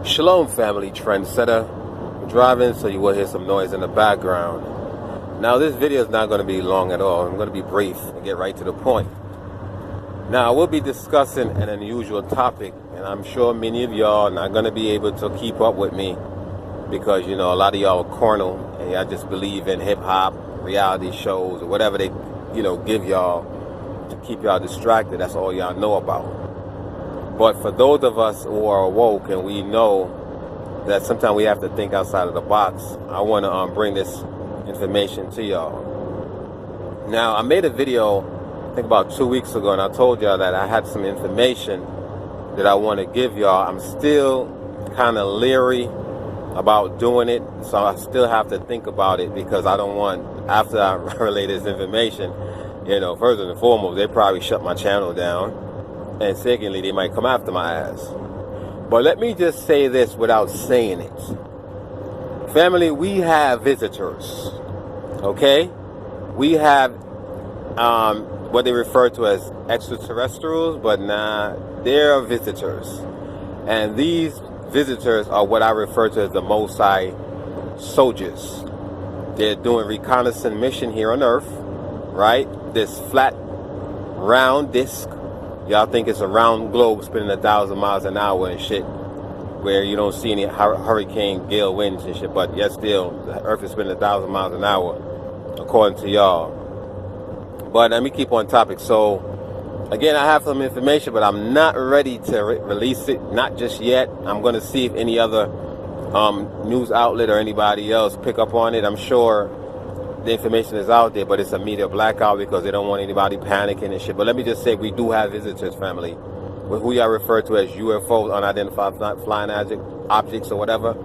Shalom, family trendsetter. I'm driving, so you will hear some noise in the background. Now, this video is not going to be long at all. I'm going to be brief and get right to the point. Now, I will be discussing an unusual topic, and I'm sure many of y'all are not going to be able to keep up with me because, you know, a lot of y'all are carnal and y'all just believe in hip-hop, reality shows, or whatever they, give y'all to keep y'all distracted. That's all y'all know about. But for those of us who are awoke and we know that sometimes we have to think outside of the box, I want to bring this information to y'all. Now, I made a video, I think about 2 weeks ago, and I told y'all that I had some information that I want to give y'all. I'm still kind of leery about doing it, so I still have to think about it because I don't want, after I relay this information, first and foremost, they probably shut my channel down. And secondly, they might come after my ass. But let me just say this without saying it. Family, we have visitors. Okay? We have what they refer to as extraterrestrials, but nah, they're visitors. And these visitors are what I refer to as the Most High soldiers. They're doing reconnaissance mission here on Earth, right? This flat, round disc. Y'all think it's a round globe spinning 1,000 miles an hour and shit, where you don't see any hurricane gale winds and shit, but yet still, the Earth is spinning 1,000 miles an hour, according to y'all. But let me keep on topic. So, again, I have some information, but I'm not ready to release it, not just yet. I'm going to see if any other news outlet or anybody else pick up on it. I'm sure the information is out there, but it's a media blackout because they don't want anybody panicking and shit. But let me just say, we do have visitors, family, who y'all refer to as UFOs, unidentified flying objects or whatever.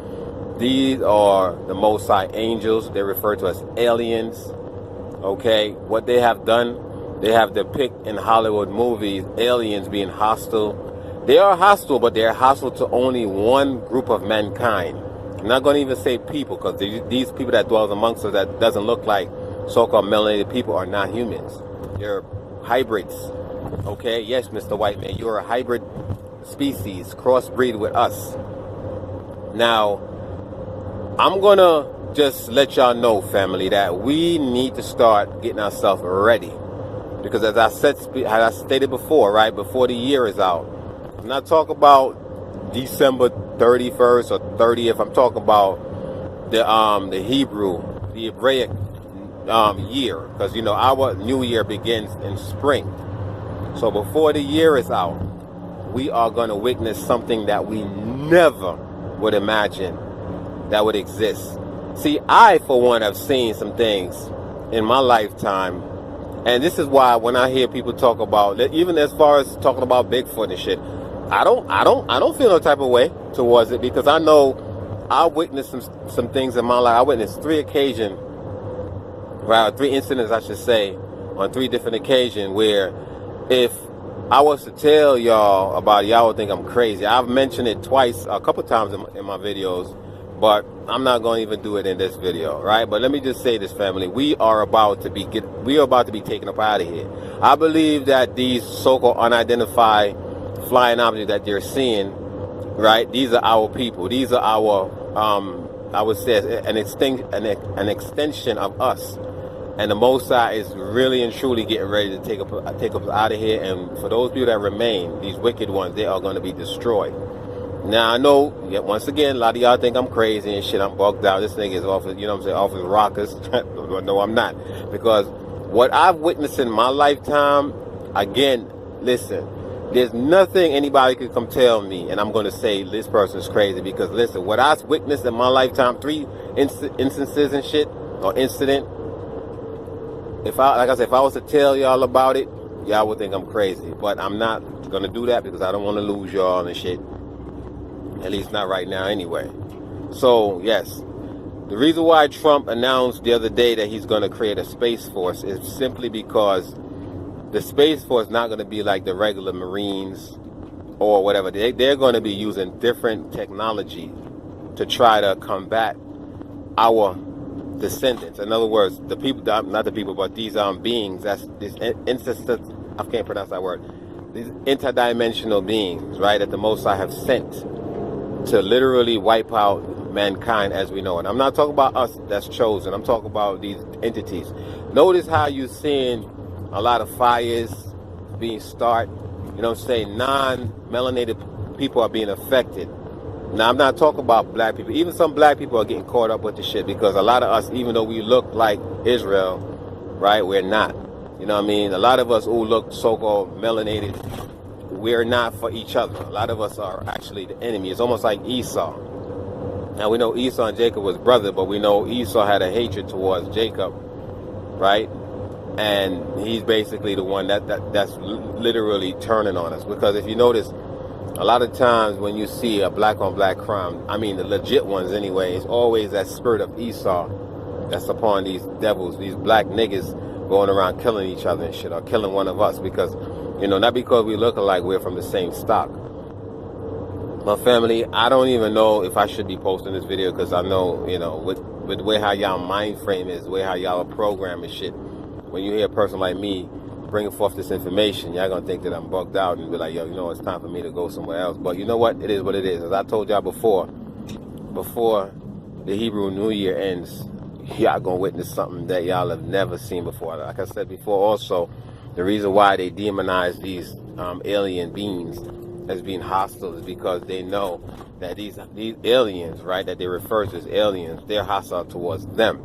These are the Most High angels. They're referred to as aliens. Okay, what they have done, they have depicted in Hollywood movies aliens being hostile. They are hostile, but they're hostile to only one group of mankind. I'm not going to even say people, because these people that dwell amongst us that doesn't look like so-called melanated people are not humans. They're hybrids. Okay? Yes, Mr. White Man, you're a hybrid species, crossbreed with us. Now, I'm going to just let y'all know, family, that we need to start getting ourselves ready. Because as I stated before, right, before the year is out, I'm not talking about December 31st or 30th. I'm talking about the Hebrew, the Hebraic year, because our new year begins in spring. So before the year is out, we are going to witness something that we never would imagine that would exist. See, I for one have seen some things in my lifetime, and this is why when I hear people talk about, even as far as talking about Bigfoot and shit, I don't feel no type of way towards it, because I know I witnessed some things in my life. I witnessed 3 incidents, I should say, on 3 different occasions where if I was to tell y'all about it, y'all would think I'm crazy. I've mentioned it twice, a couple times in my videos, but I'm not going to even do it in this video, right? But let me just say this, family. We are about to be taken up out of here. I believe that these so-called unidentified flying objects that they're seeing, right? These are our people. These are our, I would say, an extension of us. And the Most High is really and truly getting ready to take us out of here. And for those people that remain, these wicked ones, they are going to be destroyed. Now, I know, once again, a lot of y'all think I'm crazy and shit. I'm bugged out. This thing is off of, off his rockers. No, I'm not. Because what I've witnessed in my lifetime, again, listen, there's nothing anybody could come tell me, and I'm going to say this person's crazy, because listen, what I've witnessed in my lifetime, 3 instances and shit, or incident, if I was to tell y'all about it, y'all would think I'm crazy. But I'm not going to do that because I don't want to lose y'all and shit. At least not right now anyway. So, yes, the reason why Trump announced the other day that he's going to create a space force is simply because the Space Force is not going to be like the regular Marines or whatever. They're going to be using different technology to try to combat our descendants. In other words, the people, not the people, but these beings, that's these I can't pronounce that word, these interdimensional beings, right, that the Most High have sent to literally wipe out mankind as we know it. I'm not talking about us that's chosen. I'm talking about these entities. Notice how you're seeing a lot of fires being started. You know what I'm saying? Non-melanated people are being affected. Now, I'm not talking about black people. Even some black people are getting caught up with the shit, because a lot of us, even though we look like Israel, right, we're not. You know what I mean? A lot of us who look so-called melanated, we're not for each other. A lot of us are actually the enemy. It's almost like Esau. Now, we know Esau and Jacob was brothers, but we know Esau had a hatred towards Jacob, right? And he's basically the one that's literally turning on us. Because if you notice, a lot of times when you see a black on black crime, I mean the legit ones anyway, it's always that spirit of Esau that's upon these devils, these black niggas going around killing each other and shit, or killing one of us, because, you know, not because we look alike, we're from the same stock. My family, I don't even know if I should be posting this video, because I know, you know, with the way how y'all mind frame is, the way how y'all are programmed and shit, when you hear a person like me bringing forth this information, y'all gonna think that I'm bugged out and be like, yo, you know, it's time for me to go somewhere else. But you know what? It is what it is. As I told y'all before the Hebrew New Year ends, y'all gonna witness something that y'all have never seen before. Like I said before, also, the reason why they demonize these alien beings as being hostile is because they know that these aliens, right, that they refer to as aliens, they're hostile towards them.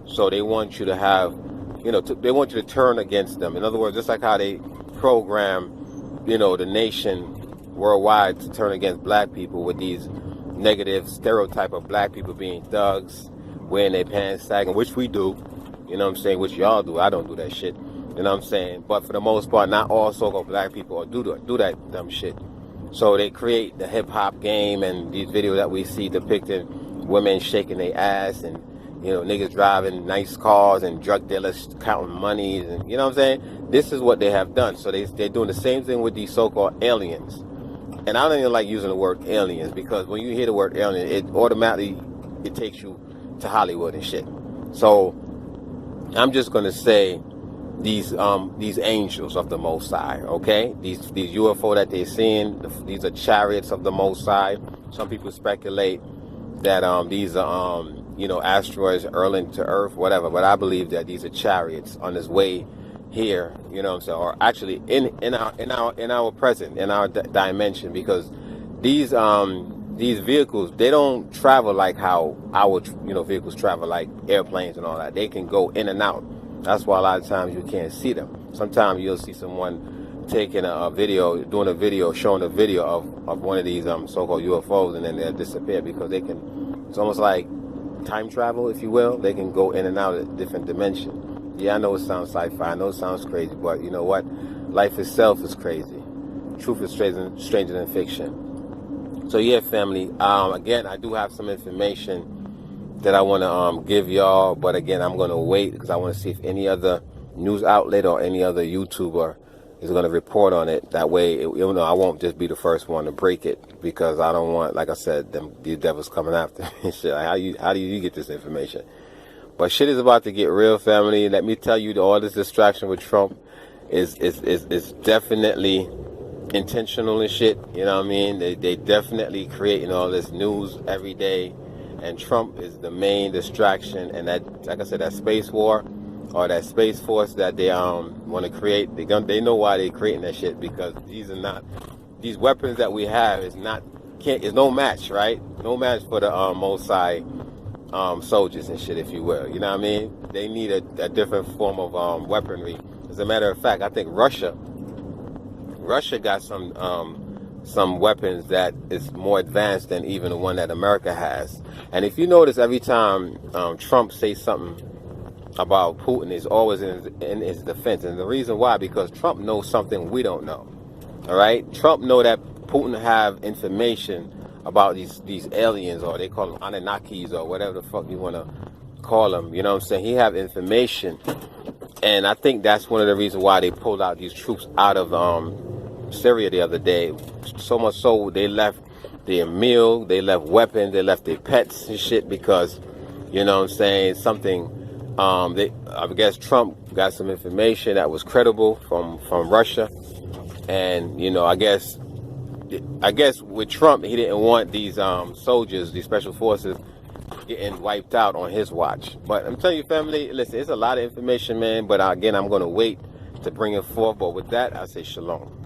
So they want you to have, you know, they want you to turn against them. In other words, just like how they program, you know, the nation worldwide to turn against black people with these negative stereotype of black people being thugs, wearing their pants sagging, which we do, you know what I'm saying, which y'all do. I don't do that shit, you know what I'm saying. But for the most part, not all so-called black people do that dumb shit. So they create the hip-hop game and these videos that we see depicting women shaking their ass and, you know, niggas driving nice cars and drug dealers counting monies, and you know what I'm saying? This is what they have done. So they're doing the same thing with these so-called aliens. And I don't even like using the word aliens, because when you hear the word alien, it automatically, it takes you to Hollywood and shit. So I'm just gonna say these angels of the Most High, okay? These UFO that they're seeing, these are chariots of the Most High. Some people speculate that these are you know, asteroids hurling to Earth, whatever. But I believe that these are chariots on this way here, you know what I'm saying, or actually in our present, in our dimension, because these vehicles, they don't travel like how our, you know, vehicles travel, like airplanes and all that. They can go in and out. That's why a lot of times you can't see them. Sometimes you'll see someone taking a video, doing a video, showing a video of one of these so-called UFOs, and then they'll disappear because they can, it's almost like time travel, if you will. They can go in and out of different dimensions. Yeah, I know it sounds sci-fi, I know it sounds crazy, but you know what? Life itself is crazy. Truth is stranger than fiction. So yeah, family, again, I do have some information that I want to give y'all, but again, I'm going to wait because I want to see if any other news outlet or any other YouTuber is going to report on it. That way, you know, I won't just be the first one to break it, because I don't want, like I said, these devils coming after me and shit. Like, how do you get this information? But shit is about to get real, family. Let me tell you, all this distraction with Trump is definitely intentional and shit. You know what I mean? They definitely creating all this news every day. And Trump is the main distraction, and that, like I said, that space war or that space force that they want to create, they know why they're creating that shit, because these weapons that we have is no match, right? No match for the Most High soldiers and shit, if you will. You know what I mean? They need a different form of weaponry. As a matter of fact, I think Russia got some weapons that is more advanced than even the one that America has. And if you notice, every time Trump says something about Putin, is always in his defense. And the reason why, because Trump knows something we don't know. All right? Trump know that Putin have information about these aliens, or they call them Anunnakis, or whatever the fuck you want to call them. You know what I'm saying? He have information. And I think that's one of the reasons why they pulled out these troops out of Syria the other day. So much so they left their meal, they left weapons, they left their pets and shit, because, you know what I'm saying, something, I guess Trump got some information that was credible from Russia. And, you know, I guess I guess with Trump, he didn't want these soldiers, these special forces, getting wiped out on his watch. But I'm telling you, family, listen, it's a lot of information, man. But again, I'm going to wait to bring it forth. But with that, I say shalom.